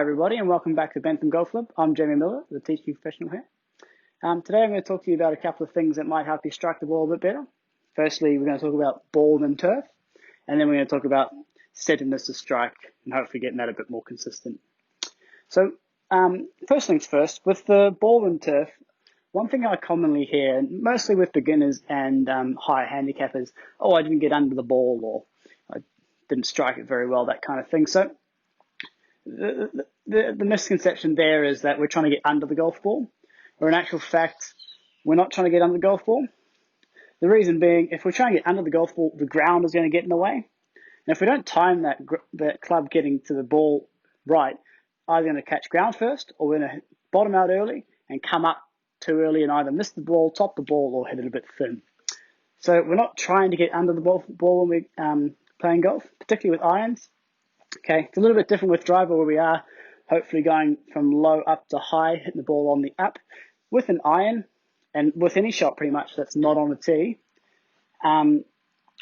everybody, and welcome back to Bentham Golf Club. I'm Jamie Miller, the teaching professional here. Today I'm going to talk to you about a couple of things that might help you strike the ball a bit better. Firstly, we're going to talk about ball and turf, and then we're going to talk about setting this to strike and hopefully getting that a bit more consistent. So, first things first, with the ball and turf, one thing I commonly hear, mostly with beginners and higher handicappers, oh, I didn't get under the ball, or I didn't strike it very well, that kind of thing. So the misconception there is that we're trying to get under the golf ball, or in actual fact, we're not trying to get under the golf ball. The reason being, if we're trying to get under the golf ball, the ground is going to get in the way. And if we don't time that club getting to the ball right, either going to catch ground first, or we're going to bottom out early and come up too early and either miss the ball, top the ball, or hit it a bit thin. So we're not trying to get under the ball when we're playing golf, particularly with irons. Okay, it's a little bit different with driver, where we are hopefully going from low up to high, hitting the ball on the up. With an iron, and with any shot pretty much that's not on the tee,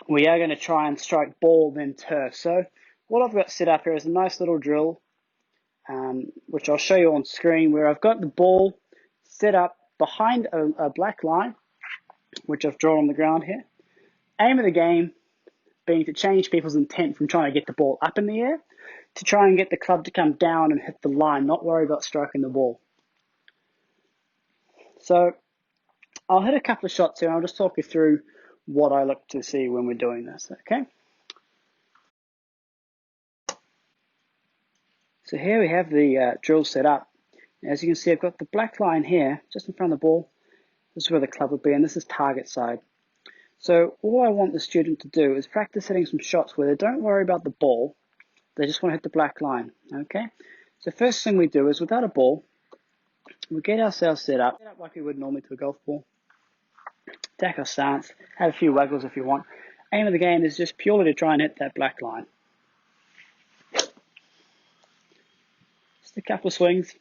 we are going to try and strike ball then turf. So what I've got set up here is a nice little drill, which I'll show you on screen, where I've got the ball set up behind a black line, which I've drawn on the ground here. Aim of the game being to change people's intent from trying to get the ball up in the air to try and get the club to come down and hit the line, not worry about striking the ball. So I'll hit a couple of shots here, and I'll just talk you through what I look to see when we're doing this, okay? So here we have the drill set up. As you can see, I've got the black line here, just in front of the ball. This is where the club would be, and this is target side. So all I want the student to do is practice hitting some shots where they don't worry about the ball, they just want to hit the black line, okay? So first thing we do is, without a ball, we get ourselves set up like we would normally to a golf ball. Take our stance, have a few waggles if you want. Aim of the game is just purely to try and hit that black line. Just a couple of swings.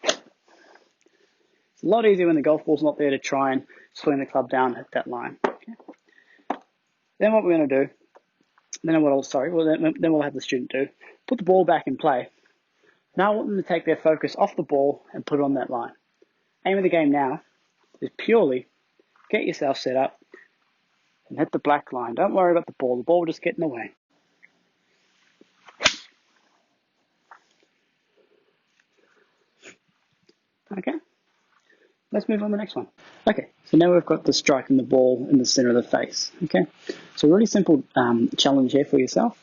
It's a lot easier when the golf ball's not there to try and swing the club down and hit that line. Okay. Then what we're going to do, then we'll have the student do, put the ball back in play. Now I want them to take their focus off the ball and put it on that line. Aim of the game now is purely get yourself set up and hit the black line. Don't worry about the ball will just get in the way. Okay, let's move on to the next one. Okay, so now we've got the striking the ball in the center of the face. Okay, so a really simple challenge here for yourself.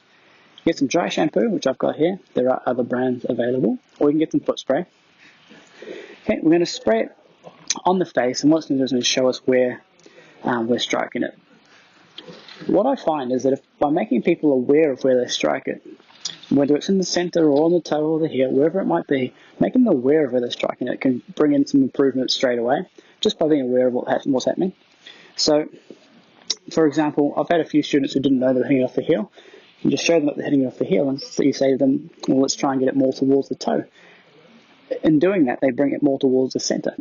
Get some dry shampoo, which I've got here. There are other brands available, or you can get some foot spray. Okay, we're going to spray it on the face, and what it's going to do is going to show us where we're striking it. What I find is that if by making people aware of where they strike it, whether it's in the center or on the toe or the heel, wherever it might be, making them aware of where they're striking it can bring in some improvement straight away, just by being aware of what's happening. So, for example, I've had a few students who didn't know they were hitting it off the heel. You just show them that they're hitting it off the heel, and so you say to them, well, let's try and get it more towards the toe. In doing that, they bring it more towards the center.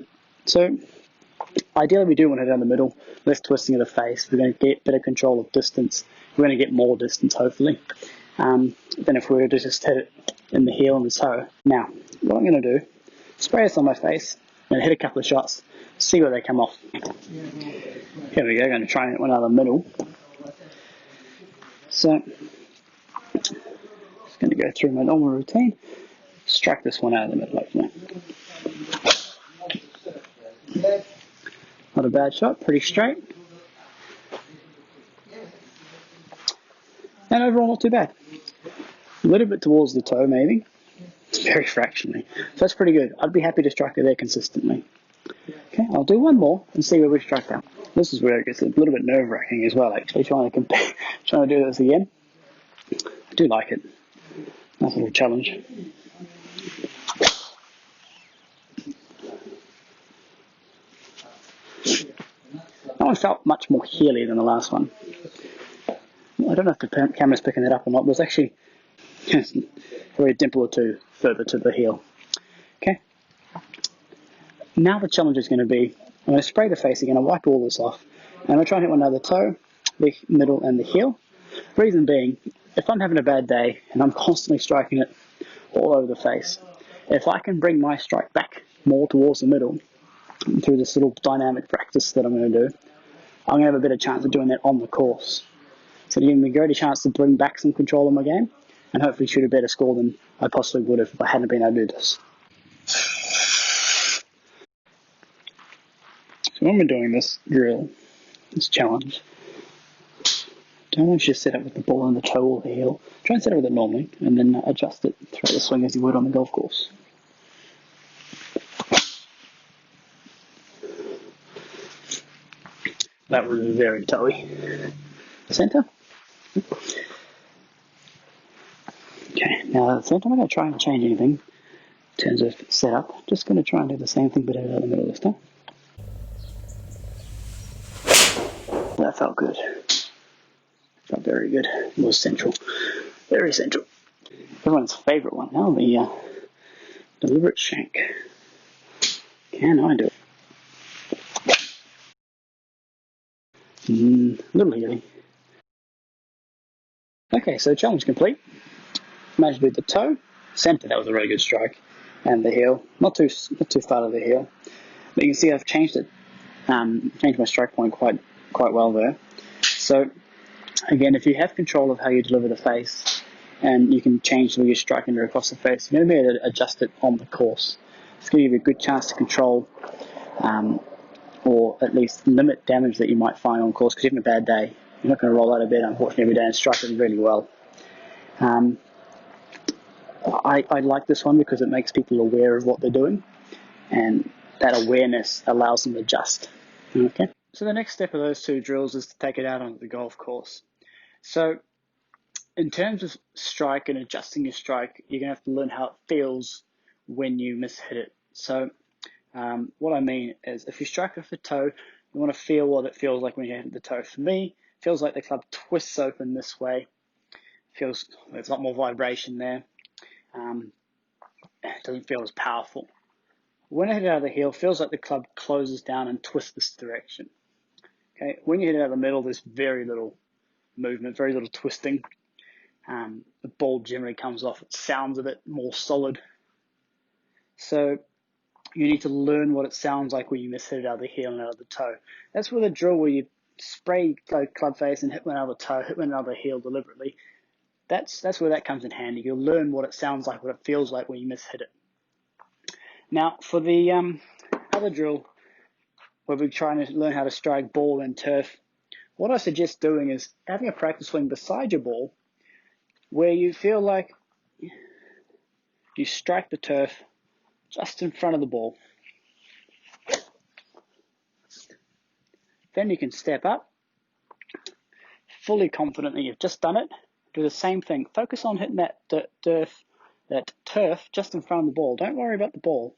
So ideally, we do want it down the middle, less twisting of the face. We're going to get better control of distance. We're going to get more distance, hopefully, than if we were to just hit it in the heel and the toe. Now, what I'm going to do, spray this on my face, I'm going to hit a couple of shots, see where they come off. Here we go, going to try and hit one out of the middle. So, just going to go through my normal routine, strike this one out of the middle, hopefully. Not a bad shot, pretty straight. And overall, not too bad. A little bit towards the toe, maybe. Very fractionally. So that's pretty good. I'd be happy to strike it there consistently. Okay, I'll do one more and see where we strike out. This is where it gets a little bit nerve-wracking as well, actually, trying to do this again. I do like it. Nice little challenge. That one felt much more heely than the last one. I don't know if the camera's picking that up or not. There's actually probably a dimple or two further to the heel. Okay. Now the challenge is going to be, I'm going to spray the face again, I'll wipe all this off, and I'm going to try and hit one out of the toe, the middle, and the heel. Reason being, if I'm having a bad day and I'm constantly striking it all over the face. If I can bring my strike back more towards the middle through this little dynamic practice that I'm going to do, I'm going to have a better chance of doing that on the course. So it gives me a greater chance to bring back some control in my game and hopefully shoot a better score than I possibly would have if I hadn't been able to do this. So when we're doing this drill, this challenge, don't want you to set up with the ball and the toe or the heel. Try and set up with it normally and then adjust it throughout the swing as you would on the golf course. That was very toey. Center. Okay, now at the center, I'm not going to try and change anything in terms of setup. Just going to try and do the same thing but out of the middle this time. That felt good. Felt very good. It was central. Very central. Everyone's favourite one now, the deliberate shank. Can I do it? A little healy. Okay, so challenge complete. Managed to do the toe, centre, that was a really good strike, and the heel. Not too far to the heel. But you can see I've changed it, changed my strike point quite well there. So again, if you have control of how you deliver the face, and you can change the way you strike and across the face, you're going to be able to adjust it on the course. It's going to give you a good chance to control, or at least limit damage that you might find on course because you're having a bad day. You're not going to roll out of bed, unfortunately, every day and strike it really well. I like this one because it makes people aware of what they're doing, and that awareness allows them to adjust. Okay. So the next step of those two drills is to take it out onto the golf course. So in terms of strike and adjusting your strike, you're going to have to learn how it feels when you mishit it. So what I mean is if you strike off the toe, you want to feel what it feels like when you hit the toe. For me, it feels like the club twists open this way. There's a lot more vibration there. It doesn't feel as powerful. When I hit it out of the heel, it feels like the club closes down and twists this direction. Okay, when you hit it out of the middle, there's very little movement, very little twisting. The ball generally comes off. It sounds a bit more solid. So you need to learn what it sounds like when you miss hit it out of the heel and out of the toe. That's where the drill where you spray club face and hit one out of the toe, hit one out of the heel deliberately. That's where that comes in handy. You'll learn what it sounds like, what it feels like when you miss-hit it. Now, for the other drill, where we're trying to learn how to strike ball and turf, what I suggest doing is having a practice swing beside your ball, where you feel like you strike the turf just in front of the ball. Then you can step up, fully confident that you've just done it. Do the same thing. Focus on hitting that turf just in front of the ball. Don't worry about the ball.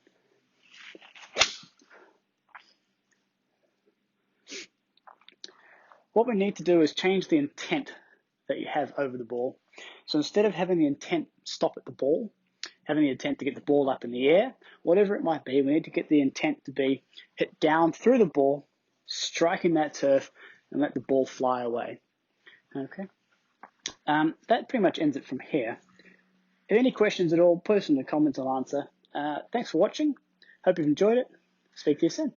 What we need to do is change the intent that you have over the ball. So instead of having the intent stop at the ball, having the intent to get the ball up in the air, whatever it might be, we need to get the intent to be hit down through the ball, striking that turf, and let the ball fly away. Okay. That pretty much ends it from here. If any questions at all, put us in the comments, I'll answer. Thanks for watching. Hope you've enjoyed it. Speak to you soon.